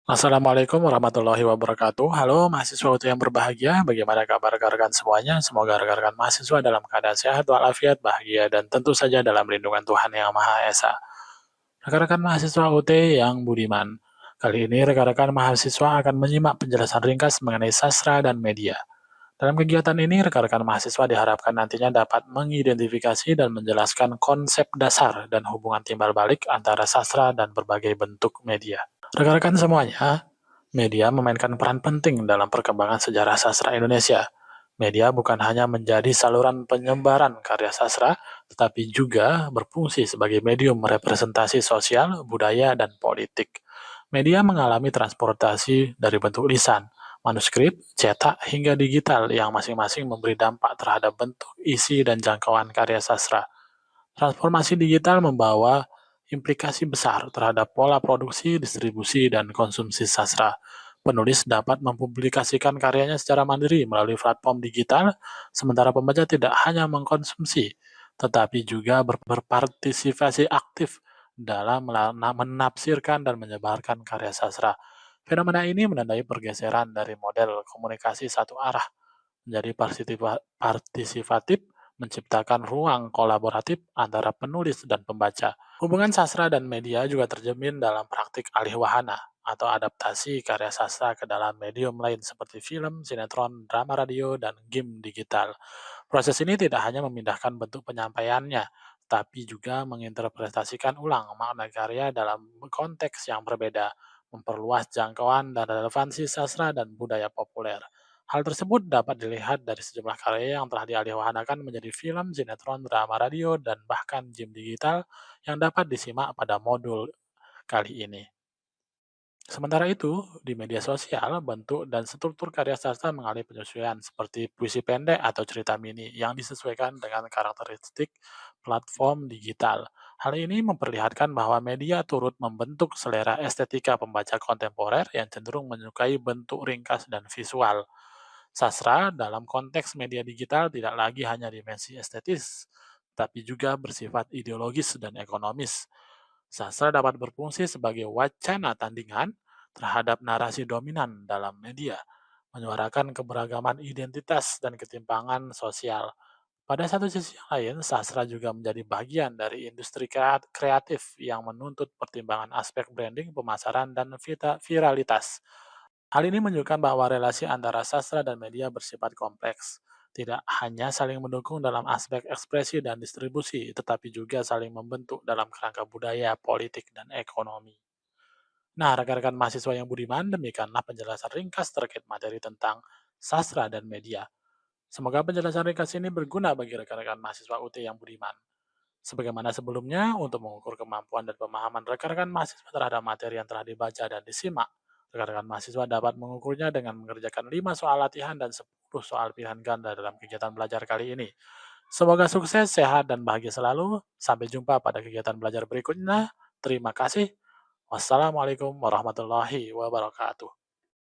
Assalamualaikum warahmatullahi wabarakatuh. Halo mahasiswa UT yang berbahagia, bagaimana kabar rekan-rekan semuanya? Semoga rekan-rekan mahasiswa dalam keadaan sehat walafiat, bahagia, dan tentu saja dalam lindungan Tuhan Yang Maha Esa. Rekan-rekan mahasiswa UT yang budiman, kali ini rekan-rekan mahasiswa akan menyimak penjelasan ringkas mengenai sastra dan media. Dalam kegiatan ini, rekan-rekan mahasiswa diharapkan nantinya dapat mengidentifikasi dan menjelaskan konsep dasar dan hubungan timbal balik antara sastra dan berbagai bentuk media. Rekan-rekan semuanya, media memainkan peran penting dalam perkembangan sejarah sastra Indonesia. Media bukan hanya menjadi saluran penyebaran karya sastra, tetapi juga berfungsi sebagai medium representasi sosial, budaya, dan politik. Media mengalami transportasi dari bentuk lisan, manuskrip, cetak, hingga digital yang masing-masing memberi dampak terhadap bentuk, isi, dan jangkauan karya sastra. Transformasi digital membawa implikasi besar terhadap pola produksi, distribusi, dan konsumsi sastra. Penulis dapat mempublikasikan karyanya secara mandiri melalui platform digital, sementara pembaca tidak hanya mengkonsumsi, tetapi juga berpartisipasi aktif dalam menafsirkan dan menyebarkan karya sastra. Fenomena ini menandai pergeseran dari model komunikasi satu arah menjadi partisipatif, menciptakan ruang kolaboratif antara penulis dan pembaca. Hubungan sastra dan media juga tercermin dalam praktik alih wahana atau adaptasi karya sastra ke dalam medium lain seperti film, sinetron, drama radio, dan game digital. Proses ini tidak hanya memindahkan bentuk penyampaiannya, tapi juga menginterpretasikan ulang makna karya dalam konteks yang berbeda, memperluas jangkauan dan relevansi sastra dan budaya populer. Hal tersebut dapat dilihat dari sejumlah karya yang telah dialihwahanakan menjadi film, sinetron, drama radio, dan bahkan game digital yang dapat disimak pada modul kali ini. Sementara itu, di media sosial, bentuk dan struktur karya sastra mengalami penyesuaian seperti puisi pendek atau cerita mini yang disesuaikan dengan karakteristik platform digital. Hal ini memperlihatkan bahwa media turut membentuk selera estetika pembaca kontemporer yang cenderung menyukai bentuk ringkas dan visual. Sastra dalam konteks media digital tidak lagi hanya dimensi estetis, tapi juga bersifat ideologis dan ekonomis. Sastra dapat berfungsi sebagai wacana tandingan terhadap narasi dominan dalam media, menyuarakan keberagaman identitas dan ketimpangan sosial. Pada satu sisi lain, sastra juga menjadi bagian dari industri kreatif yang menuntut pertimbangan aspek branding, pemasaran, dan viralitas. Hal ini menunjukkan bahwa relasi antara sastra dan media bersifat kompleks, tidak hanya saling mendukung dalam aspek ekspresi dan distribusi, tetapi juga saling membentuk dalam kerangka budaya, politik, dan ekonomi. Nah, rekan-rekan mahasiswa yang budiman, demikianlah penjelasan ringkas terkait materi tentang sastra dan media. Semoga penjelasan ringkas ini berguna bagi rekan-rekan mahasiswa UT yang budiman. Sebagaimana sebelumnya, untuk mengukur kemampuan dan pemahaman rekan-rekan mahasiswa terhadap materi yang telah dibaca dan disimak, rekan-rekan mahasiswa dapat mengukurnya dengan mengerjakan 5 soal latihan dan 10 soal pilihan ganda dalam kegiatan belajar kali ini. Semoga sukses, sehat, dan bahagia selalu. Sampai jumpa pada kegiatan belajar berikutnya. Terima kasih. Wassalamualaikum warahmatullahi wabarakatuh.